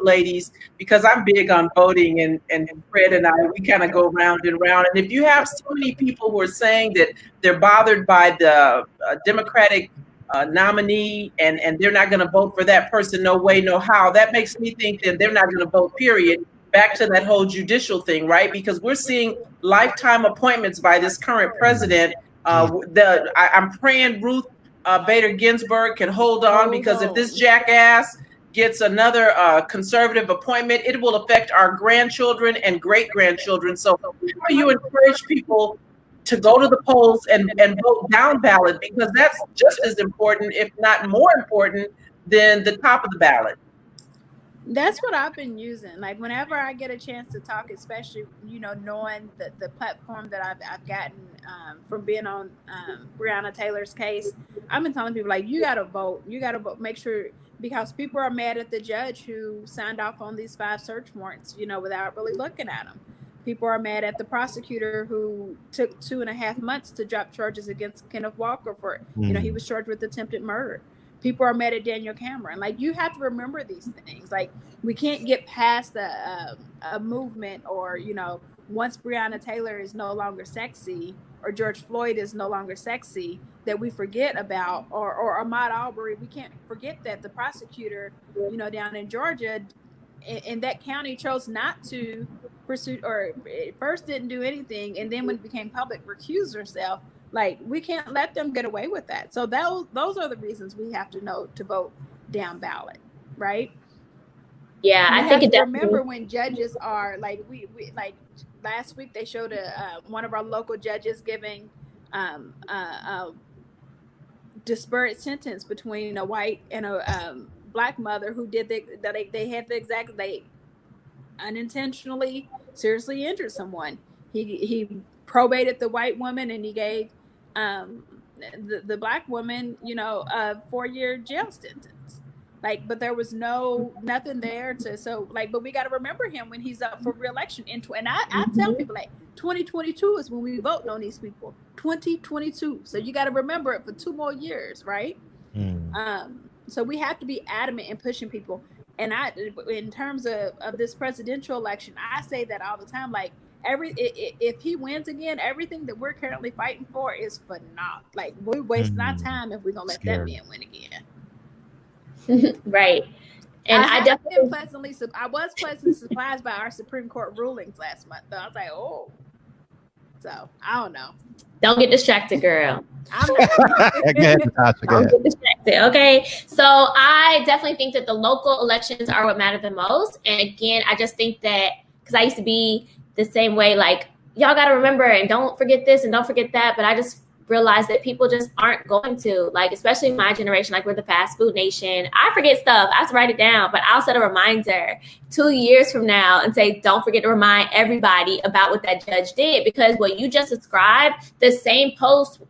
two ladies, because I'm big on voting, and Fred and I, we kind of go round and round. And if you have so many people who are saying that they're bothered by the Democratic nominee and they're not going to vote for that person, no way, no how, that makes me think that they're not going to vote, period. Back to that whole judicial thing, right? Because we're seeing lifetime appointments by this current president. I'm praying Ruth Bader Ginsburg can hold on, because if this jackass gets another conservative appointment, it will affect our grandchildren and great-grandchildren. So you encourage people to go to the polls and vote down ballot, because that's just as important, if not more important, than the top of the ballot. That's what I've been using. Like whenever I get a chance to talk, especially, knowing the platform that I've gotten from being on Breonna Taylor's case, I've been telling people, like, you got to vote. You got to vote. Make sure, because people are mad at the judge who signed off on these 5 search warrants, without really looking at them. People are mad at the prosecutor who took 2.5 months to drop charges against Kenneth Walker for, he was charged with attempted murder. People are mad at Daniel Cameron. Like, you have to remember these things. Like, we can't get past a movement, or, once Breonna Taylor is no longer sexy, or George Floyd is no longer sexy, that we forget about, or Ahmaud Arbery. We can't forget that the prosecutor, down in Georgia, in that county, chose not to pursue, or first didn't do anything, and then when it became public, recused herself. Like, we can't let them get away with that. So those are the reasons we have to know to vote down ballot, right? Yeah, I think it definitely. Remember when judges are like, we like last week they showed one of our local judges giving a disparate sentence between a white and a black mother who did they had the exact, they unintentionally seriously injured someone. He probated the white woman, and he gave the black woman, a 4-year jail sentence. Like, but there was nothing there but we got to remember him when he's up for re-election. And I tell people, like, 2022 is when we vote on these people. 2022. So you got to remember it for 2 more years, right? So we have to be adamant in pushing people. And in terms of this presidential election, I say that all the time, like, if he wins again, everything that we're currently fighting for is for naught. Like, we're wasting our time if we're gonna let that man win again. Right. And I definitely I was pleasantly surprised by our Supreme Court rulings last month, though. I was like, oh. So I don't know. Don't get distracted, girl. Go ahead, Natasha, go ahead. Don't get distracted, okay? So I definitely think that the local elections are what matter the most. And again, I just think that, because I used to be the same way, like, y'all got to remember and don't forget this and don't forget that. But I just realized that people just aren't going to, like, especially my generation, like, we're the fast food nation. I forget stuff. I have to write it down, but I'll set a reminder 2 years from now and say, don't forget to remind everybody about what that judge did, because what you just described, the same post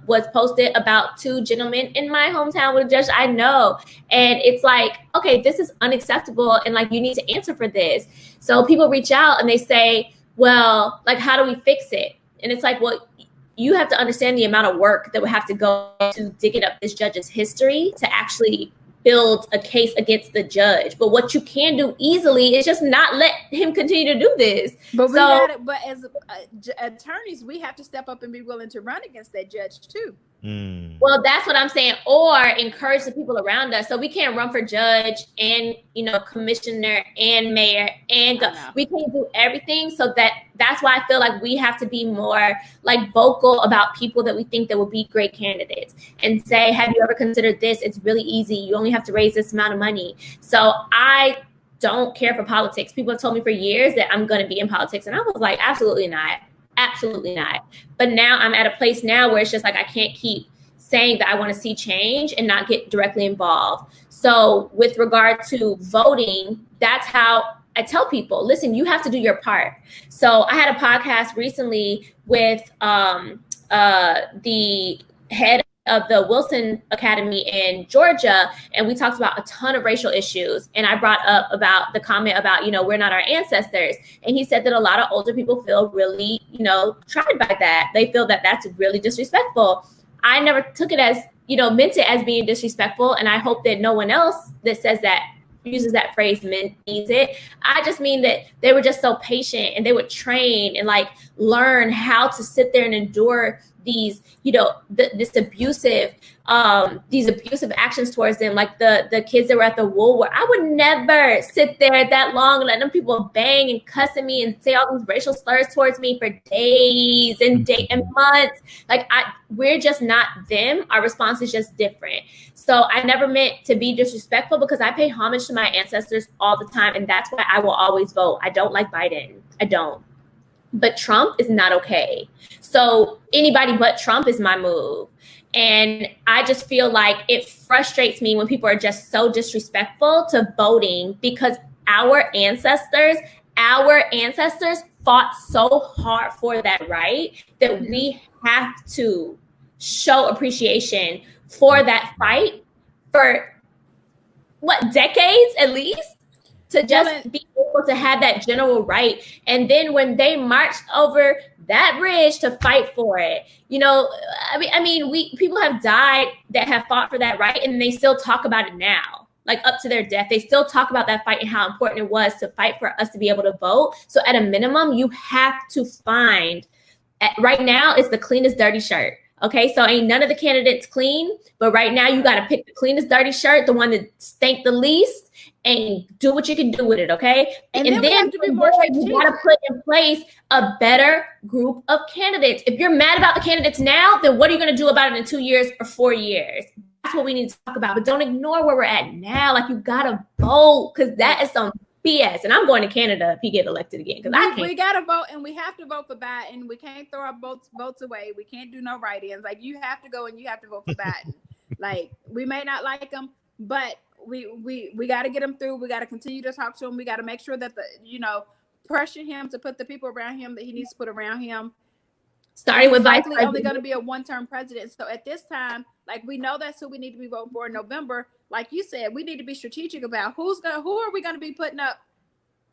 was posted about 2 gentlemen in my hometown with a judge I know. And it's like, okay, this is unacceptable. And, like, you need to answer for this. So people reach out and they say, well, like, how do we fix it? And it's like, well, you have to understand the amount of work that would have to go to digging up this judge's history to actually build a case against the judge. But what you can do easily is just not let him continue to do this. But but as attorneys, we have to step up and be willing to run against that judge too. Well, that's what I'm saying. Or encourage the people around us. So we can't run for judge and, commissioner and mayor, and we can't do everything. So that's why I feel like we have to be more, like, vocal about people that we think that would be great candidates, and say, have you ever considered this? It's really easy. You only have to raise this amount of money. So I don't care for politics. People have told me for years that I'm going to be in politics. And I was like, absolutely not. Absolutely not. But now I'm at a place now where it's just like, I can't keep saying that I want to see change and not get directly involved. So with regard to voting, that's how I tell people, listen, you have to do your part. So I had a podcast recently with the head of the Wilson Academy in Georgia, and we talked about a ton of racial issues. And I brought up about the comment about, we're not our ancestors. And he said that a lot of older people feel really, tried by that. They feel that that's really disrespectful. I never took it as, meant it as being disrespectful. And I hope that no one else that says that, uses that phrase means it. I just mean that they were just so patient, and they would train and like learn how to sit there and endure these, you know, these abusive actions towards them. Like the kids that were at the Woolworth, I would never sit there that long and let them people bang and cuss at me and say all these racial slurs towards me for days and months. Like we're just not them. Our response is just different. So I never meant to be disrespectful, because I pay homage to my ancestors all the time, and that's why I will always vote. I don't like Biden. I don't. But Trump is not okay. So anybody but Trump is my move. And I just feel like it frustrates me when people are just so disrespectful to voting, because our ancestors fought so hard for that right that we have to show appreciation for that fight for decades at least, to just be able to have that general right. And then when they marched over that bridge to fight for it, you know, I mean, people have died that have fought for that right, and they still talk about it now, like up to their death. They still talk about that fight and how important it was to fight for us to be able to vote. So at a minimum, you have to find, right now, it's the cleanest dirty shirt. Okay, so ain't none of the candidates clean, but right now you got to pick the cleanest dirty shirt, the one that stank the least, and do what you can do with it, okay? And then we have to be more strategic. You got to put in place a better group of candidates. If you're mad about the candidates now, then what are you going to do about it in 2 years or 4 years? That's what we need to talk about. But don't ignore where we're at now. Like, you got to vote, because that is some BS. And I'm going to Canada if he get elected again, because I can't. We got to vote, and we have to vote for Biden. We can't throw our votes away. We can't do no write-ins. Like, you have to go and you have to vote for Biden. Like, we may not like him, but we got to get him through. We got to continue to talk to him. We got to make sure that pressure him to put the people around him that he needs to put around him. Starting with likely only going to be a one-term president. So at this time, like, we know that's who we need to be voting for in November. Like you said, we need to be strategic about who are we going to be putting up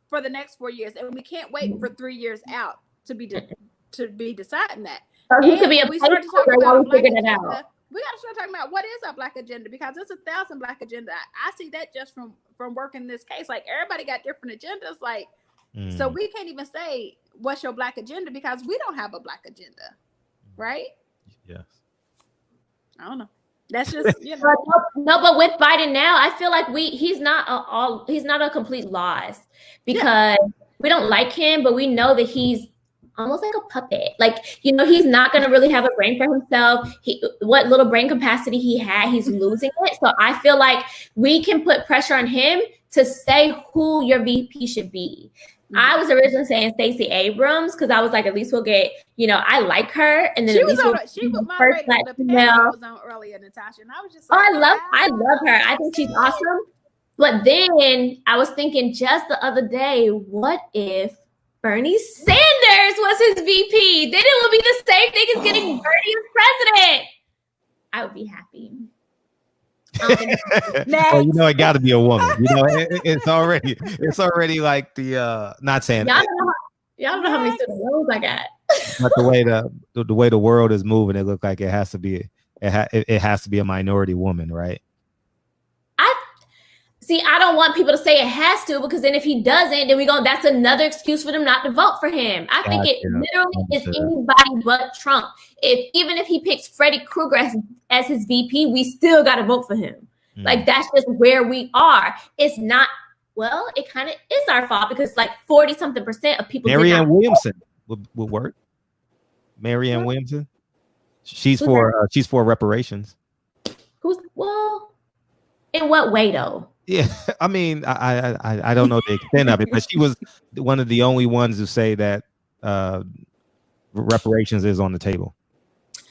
for the next 4 years, and we can't wait for 3 years out to be deciding that. He could be a placeholder while we figure that out. We got to start talking about what is our Black agenda, because it's 1,000 Black agenda. I see that just from working this case. Like, everybody got different agendas. Like, so we can't even say what's your Black agenda, because we don't have a Black agenda, right? Yes. I don't know. That's just no. But with Biden now, I feel like he's not a complete loss, because we don't like him, but we know that he's almost like a puppet. Like, he's not going to really have a brain for himself. What little brain capacity he had, he's losing it. So I feel like we can put pressure on him to say who your VP should be. I was originally saying Stacey Abrams, because I was like, at least we'll get, I like her, and then she at was least she was my rating. The panel was on earlier, Natasha, and I was just like, I love her. I think she's awesome. But then I was thinking just the other day, what if Bernie Sanders was his VP? Then it would be the same thing as getting Bernie as president. I would be happy. Well, it got to be a woman. It's already like the not saying. Y'all know how many roles I got. But the way the world is moving, it looks like it has to be a minority woman, right? I don't want people to say it has to, because then if he doesn't, then that's another excuse for them not to vote for him. I think it literally is anybody but Trump. Even if he picks Freddy Krueger as his VP, we still got to vote for him. Like, that's just where we are. It's not, it kind of is our fault, because like 40-something% of people. Marianne Williamson would work. Marianne Williamson. She's for reparations. In what way though? Yeah, I mean, I don't know the extent of it, but she was one of the only ones who say that reparations is on the table.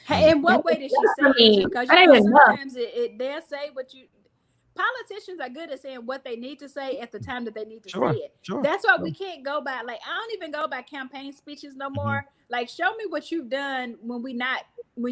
Hey, in what way did she say it? Because sometimes they'll say what you. Politicians are good at saying what they need to say at the time that they need to say it. That's why we can't go by, like, I don't even go by campaign speeches no more. Like, show me what you've done when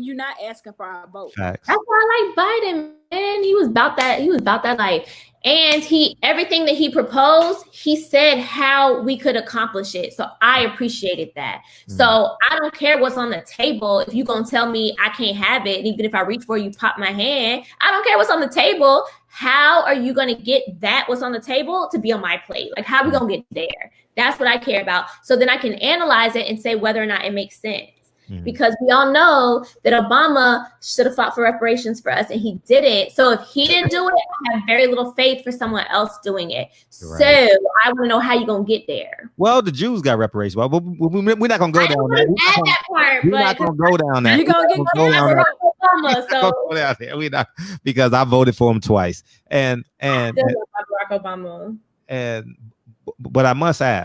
you're not asking for our vote. Facts. That's why I like Biden, man. He was about that life. And everything that he proposed, he said how we could accomplish it. So I appreciated that. So I don't care what's on the table. If you're going to tell me I can't have it, and even if I reach for you, pop my hand, I don't care what's on the table. how are you going to get that what's on the table to be on my plate? Like, how are we going to get there? That's what I care about. So then I can analyze it and say whether or not it makes sense. Because we all know that Obama should have fought for reparations for us and he didn't. So if he didn't do it, I have very little faith for someone else doing it. Right. So I want to know how you're going to get there. Well, the Jews got reparations. Well, we're not going to go down there. We're not going to go down there. You're going to get Obama. So go down there. We not, because I voted for him twice. And Barack Obama. But I must ask.